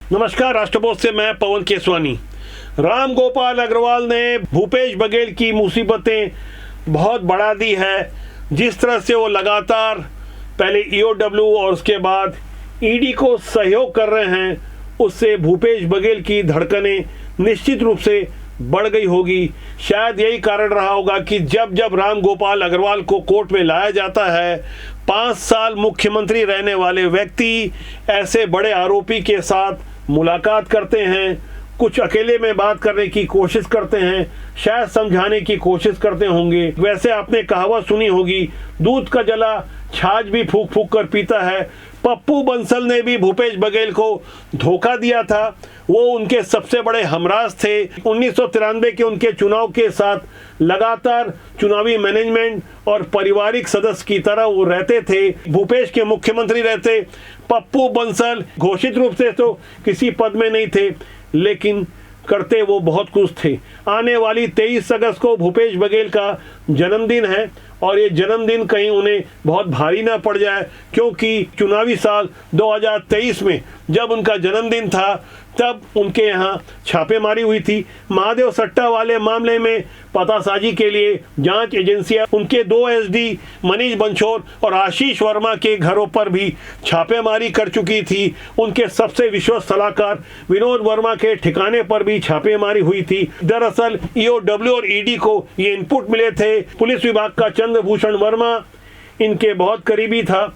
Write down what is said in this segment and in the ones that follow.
नमस्कार, राष्ट्रपोस्ट से मैं पवन केसवानी। राम गोपाल अग्रवाल ने भूपेश बघेल की मुसीबतें बहुत बढ़ा दी है। जिस तरह से वो लगातार पहले ईओडब्ल्यू और उसके बाद ईडी को सहयोग कर रहे हैं, उससे भूपेश बघेल की धड़कनें निश्चित रूप से बढ़ गई होगी। शायद यही कारण रहा होगा कि जब जब राम गोपाल अग्रवाल को कोर्ट में लाया जाता है, 5 साल मुख्यमंत्री रहने वाले व्यक्ति ऐसे बड़े आरोपी के साथ मुलाकात करते हैं, कुछ अकेले में बात करने की कोशिश करते हैं, शायद समझाने की कोशिश करते होंगे। वैसे आपने कहावत सुनी होगी, दूध का जला छाछ भी फूंक फूंक कर पीता है। पप्पू बंसल ने भी भूपेश बघेल को धोखा दिया था। वो उनके सबसे बड़े हमराज थे। 1993 के उनके चुनाव के साथ लगातार चुनावी मैनेजमेंट और पारिवारिक सदस्य की तरह वो रहते थे। भूपेश के मुख्यमंत्री रहते। पप्पू बंसल घोषित रूप से तो किसी पद में नहीं थे, लेकिन करते वो बहुत कुछ थे। आने वाली 23 अगस्त को भूपेश बघेल का जन्मदिन है और ये जन्मदिन कहीं उन्हें बहुत भारी ना पड़ जाए, क्योंकि चुनावी साल 2023 में जब उनका जन्मदिन था तब उनके यहाँ छापेमारी हुई थी। महादेव सट्टा वाले मामले में पतासाजी के लिए जांच एजेंसियां उनके 2 एसडी मनीष बंछोर और आशीष वर्मा के घरों पर भी छापेमारी कर चुकी थी। उनके सबसे विश्वस्त सलाहकार विनोद वर्मा के ठिकाने पर भी छापेमारी हुई थी। दरअसल ईओडब्ल्यू और ईडी को ये इनपुट मिले थे। पुलिस विभाग का चंद्रभूषण वर्मा इनके बहुत करीबी था।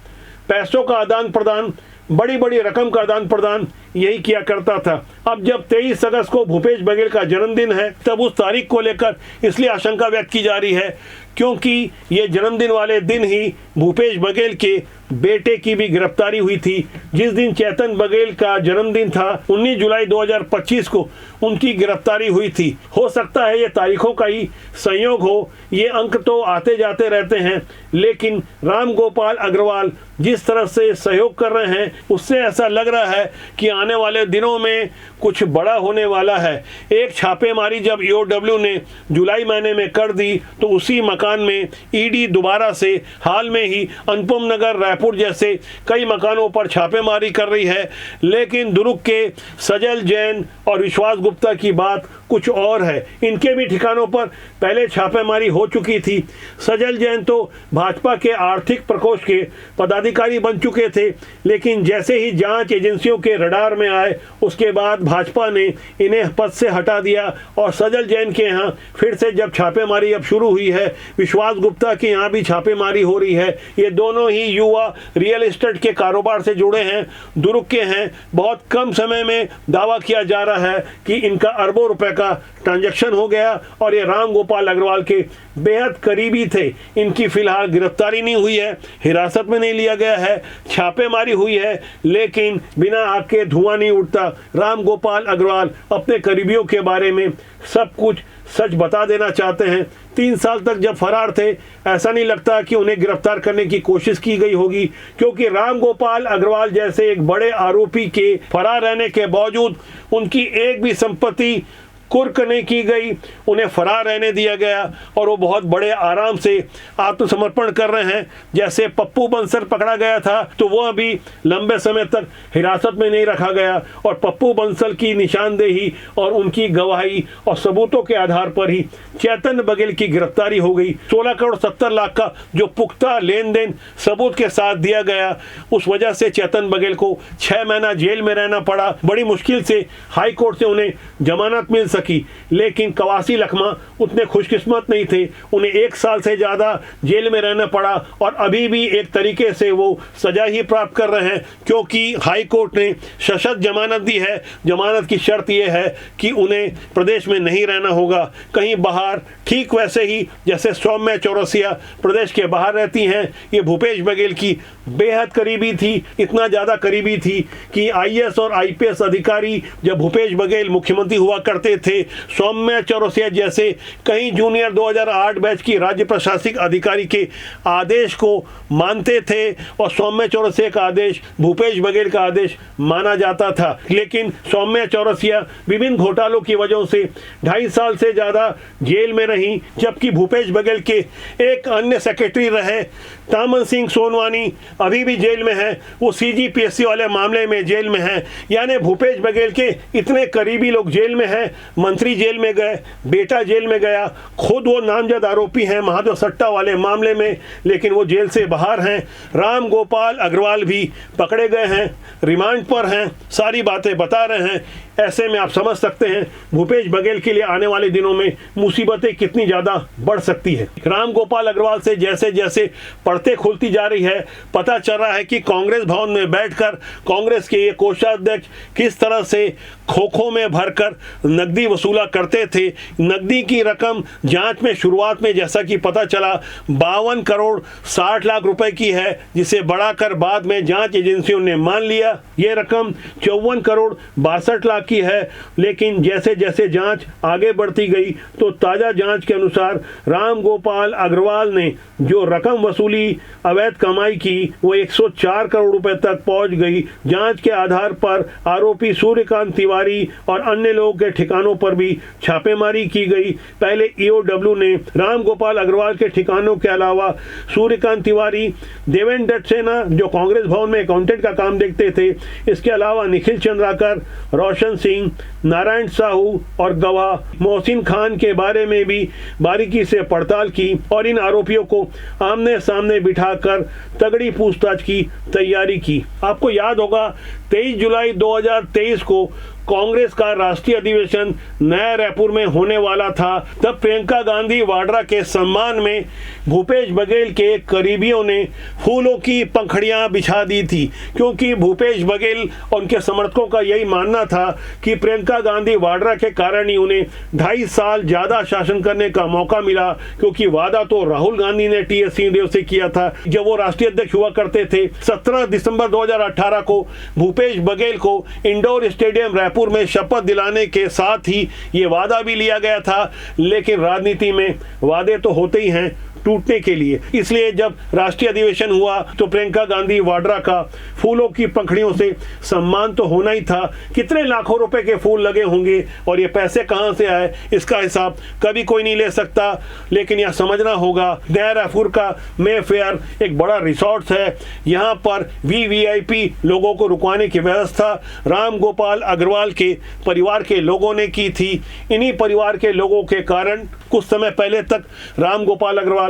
पैसों का आदान प्रदान, बड़ी बड़ी रकम का आदान प्रदान यही किया करता था। अब जब 23 अगस्त को भूपेश बघेल का जन्मदिन है, तब उस तारीख को लेकर इसलिए आशंका व्यक्त की जा रही है क्योंकि ये जन्मदिन वाले दिन ही भूपेश बघेल के बेटे की भी गिरफ्तारी हुई थी। जिस दिन चेतन बघेल का जन्मदिन था, 19 जुलाई 2025 को उनकी गिरफ्तारी हुई थी। हो सकता है ये तारीखों का ही संयोग हो। ये अंक तो आते जाते रहते हैं, लेकिन राम गोपाल अग्रवाल जिस तरह से सहयोग कर रहे हैं, उससे ऐसा लग रहा है कि आने वाले दिनों में कुछ बड़ा होने वाला है। एक छापेमारी जब ईओडब्ल्यू ने जुलाई महीने में कर दी, तो उसी मकान में ईडी दोबारा से हाल में ही अनुपम नगर, रायपुर जैसे कई मकानों पर छापेमारी कर रही है। लेकिन दुर्ग के सजल जैन और विश्वास गुप्ता की बात कुछ और है। इनके भी ठिकानों पर पहले छापेमारी हो चुकी थी। सजल जैन तो भाजपा के आर्थिक प्रकोष्ठ के पदाधिकारी बन चुके थे, लेकिन जैसे ही जांच एजेंसियों के रडार में आए, उसके बाद भाजपा ने इन्हें पद से हटा दिया। और सजल जैन के यहाँ फिर से जब छापेमारी अब शुरू हुई है, विश्वास गुप्ता के यहाँ भी छापेमारी हो रही है। ये दोनों ही युवा रियल एस्टेट के कारोबार से जुड़े हैं, दुर्ग के हैं। बहुत कम समय में दावा किया जा रहा है कि इनका अरबों रुपए का ट्रांजैक्शन हो गया और ये राम गोपाल अग्रवाल के बेहद करीबी थे। इनकी फिलहाल गिरफ्तारी नहीं हुई है, हिरासत में नहीं लिया गया है, छापेमारी हुई है, लेकिन बिना आग के धुआं नहीं उठता। राम गोपाल अग्रवाल अपने करीबियों के बारे में सब कुछ सच बता देना चाहते हैं। 3 साल तक जब फरार थे, ऐसा नहीं लगता कि उन्हें गिरफ्तार करने की कोशिश की गई होगी, क्योंकि राम गोपाल अग्रवाल जैसे एक बड़े आरोपी के फरार रहने के बावजूद उनकी एक भी संपत्ति कुर्क नहीं की गई, उन्हें फरार रहने दिया गया और वो बहुत बड़े आराम से आत्मसमर्पण कर रहे हैं। जैसे पप्पू बंसल पकड़ा गया था, तो वो अभी लंबे समय तक हिरासत में नहीं रखा गया और पप्पू बंसल की निशानदेही और उनकी गवाही और सबूतों के आधार पर ही चेतन बघेल की गिरफ्तारी हो गई। 16 करोड़ 70 लाख का जो पुख्ता लेन देन सबूत के साथ दिया गया, उस वजह से चेतन बघेल को 6 महीना जेल में रहना पड़ा। बड़ी मुश्किल से हाई कोर्ट से उन्हें जमानत मिल सकी, लेकिन कवासी लखमा उतने खुशकिस्मत नहीं थे। उन्हें 1 साल से ज़्यादा जेल में रहना पड़ा और अभी भी एक तरीके से वो सजा ही प्राप्त कर रहे हैं, क्योंकि हाई कोर्ट ने सशर्त जमानत दी है। जमानत की शर्त यह है कि उन्हें प्रदेश में नहीं रहना होगा, कहीं बाहर, ठीक वैसे ही जैसे सौम्या चौरसिया प्रदेश के बाहर रहती हैं। ये भूपेश बघेल की बेहद करीबी थी, इतना ज़्यादा करीबी थी कि आईएएस और आईपीएस अधिकारी जब भूपेश बघेल मुख्यमंत्री हुआ करते थे, थे। सौम्या चौरसिया जैसे कई जूनियर 2008 बैच की राज्य प्रशासनिक अधिकारी के आदेश को मानते थे और सौम्या चौरसिया का आदेश भूपेश बघेल का आदेश माना जाता था। लेकिन सौम्या चौरसिया विभिन्न घोटालों की वजह से 2.5 साल से ज़्यादा जेल में रही, जबकि भूपेश बघेल के एक अन्य सेक्रेटरी रहे तामन सिंह सोनवानी अभी भी जेल में है। वो CGPSC वाले मामले में जेल में है। यानी भूपेश बघेल के इतने करीबी लोग जेल में हैं, मंत्री जेल में गए, बेटा जेल में गया, खुद वो नामजद आरोपी हैं महादेव सट्टा वाले मामले में, लेकिन वो जेल से बाहर हैं। राम गोपाल अग्रवाल भी पकड़े गए हैं, रिमांड पर हैं, सारी बातें बता रहे हैं। ऐसे में आप समझ सकते हैं भूपेश बघेल के लिए आने वाले दिनों में मुसीबतें कितनी ज़्यादा बढ़ सकती है। राम गोपाल अग्रवाल से जैसे जैसे पड़ते खुलती जा रही है, पता चल रहा है कि कांग्रेस भवन में बैठकर कांग्रेस के ये कोषाध्यक्ष किस तरह से खोखों में भरकर नकदी वसूला करते थे। नकदी की रकम जांच में शुरुआत में जैसा कि पता चला 52 करोड़ 60 लाख रुपए की है, जिसे बढ़ाकर बाद में जांच एजेंसियों ने मान लिया ये रकम 54 करोड़ 62 लाख की है। लेकिन जैसे जैसे जांच आगे बढ़ती गई तो ताज़ा जांच के अनुसार राम गोपाल अग्रवाल ने जो रकम वसूली अवैध कमाई की वो 104 करोड़ रुपए तक पहुंच गई। जांच के आधार पर आरोपी सूर्यकांत तिवारी और अन्य लोगों के ठिकानों पर भी छापेमारी की गई। पहले EOW ने राम गोपाल अग्रवाल के ठिकानों के अलावा सूर्यकांत तिवारी, देवेंद्र दत्त सेना जो कांग्रेस भवन में अकाउंटेंट का काम देखते थे, इसके अलावा निखिल चंद्राकर, रोशन सिंह, नारायण साहू और गवाह मोहसिन खान के बारे में भी बारीकी से पड़ताल की और इन आरोपियों को आमने सामने बिठाकर तगड़ी पूछताछ की तैयारी की। आपको याद होगा 23 जुलाई 2023 को कांग्रेस का राष्ट्रीय अधिवेशन नया रायपुर में होने वाला था। तब प्रियंका गांधी वाड्रा के सम्मान में भूपेश बघेल के करीबियों ने फूलों की पंखड़ियां बिछा दी थी, क्योंकि भूपेश बघेल और उनके समर्थकों का यही मानना था कि प्रियंका गांधी वाड्रा के कारण ही उन्हें 2.5 साल ज़्यादा शासन करने का मौका मिला, क्योंकि वादा तो राहुल गांधी ने TS सिंहदेव से किया था जब वो राष्ट्रीय अध्यक्ष हुआ करते थे। 17 दिसंबर 2018 को भूपेश बघेल को इंडोर स्टेडियम रायपुर में शपथ दिलाने के साथ ही ये वादा भी लिया गया था। लेकिन राजनीति में वादे तो होते ही हैं टूटने के लिए, इसलिए जब राष्ट्रीय अधिवेशन हुआ तो प्रियंका गांधी वाड्रा का फूलों की पंखड़ियों से सम्मान तो होना ही था। कितने लाखों रुपए के फूल लगे होंगे और ये पैसे कहां से आए इसका हिसाब कभी कोई नहीं ले सकता। लेकिन यह समझना होगा नया रायपुर का मे फेयर एक बड़ा रिसोर्ट है, यहाँ पर VVIP लोगों को रुकवाने की व्यवस्था राम गोपाल अग्रवाल के परिवार के लोगों ने की थी। इन्हीं परिवार के लोगों के कारण कुछ समय पहले तक राम गोपाल अग्रवाल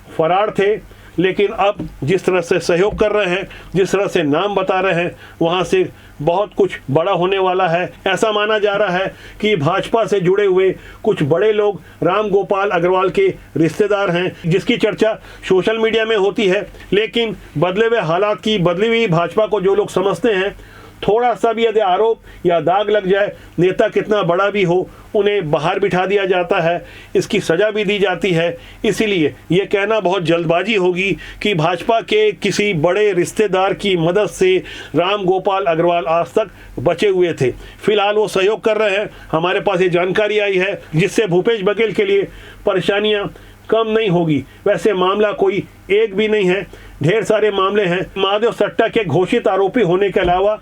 फरार थे, लेकिन अब जिस तरह से सहयोग कर रहे हैं, जिस तरह से नाम बता रहे हैं, वहां से बहुत कुछ बड़ा होने वाला है। ऐसा माना जा रहा है कि भाजपा से जुड़े हुए कुछ बड़े लोग राम गोपाल अग्रवाल के रिश्तेदार हैं, जिसकी चर्चा सोशल मीडिया में होती है। लेकिन बदले हुए हालात की बदली हुई भाजपा को जो लोग समझते हैं, थोड़ा सा भी यदि आरोप या दाग लग जाए, नेता कितना बड़ा भी हो, उन्हें बाहर बिठा दिया जाता है, इसकी सज़ा भी दी जाती है। इसीलिए ये कहना बहुत जल्दबाजी होगी कि भाजपा के किसी बड़े रिश्तेदार की मदद से राम गोपाल अग्रवाल आज तक बचे हुए थे। फिलहाल वो सहयोग कर रहे हैं। हमारे पास ये जानकारी आई है जिससे भूपेश बघेल के लिए परेशानियाँ कम नहीं होगी। वैसे मामला कोई एक भी नहीं है, ढेर सारे मामले हैं। महादेव सट्टा के घोषित आरोपी होने के अलावा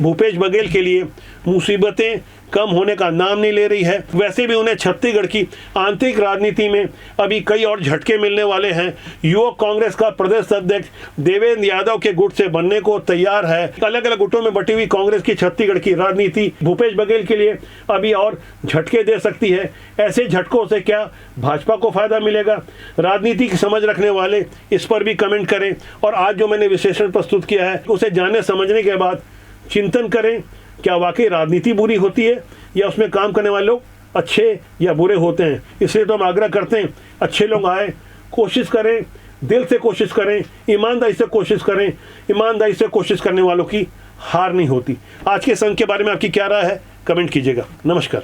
भूपेश बघेल के लिए मुसीबतें कम होने का नाम नहीं ले रही है। वैसे भी उन्हें छत्तीसगढ़ की आंतरिक राजनीति में अभी कई और झटके मिलने वाले हैं। युवक कांग्रेस का प्रदेश अध्यक्ष देवेंद्र यादव के गुट से बनने को तैयार है। अलग अलग गुटों में बटी हुई कांग्रेस की छत्तीसगढ़ की राजनीति भूपेश बघेल के लिए अभी और झटके दे सकती है। ऐसे झटकों से क्या भाजपा को फायदा मिलेगा? राजनीति की समझ रखने वाले इस पर भी कमेंट करें और आज जो मैंने विश्लेषण प्रस्तुत किया है उसे जानने समझने के बाद चिंतन करें, क्या वाकई राजनीति बुरी होती है या उसमें काम करने वाले लोग अच्छे या बुरे होते हैं। इसलिए तो हम आग्रह करते हैं अच्छे लोग आए, कोशिश करें, दिल से कोशिश करें, ईमानदारी से कोशिश करें। ईमानदारी से कोशिश करने वालों की हार नहीं होती। आज के संघ के बारे में आपकी क्या राय है, कमेंट कीजिएगा। नमस्कार।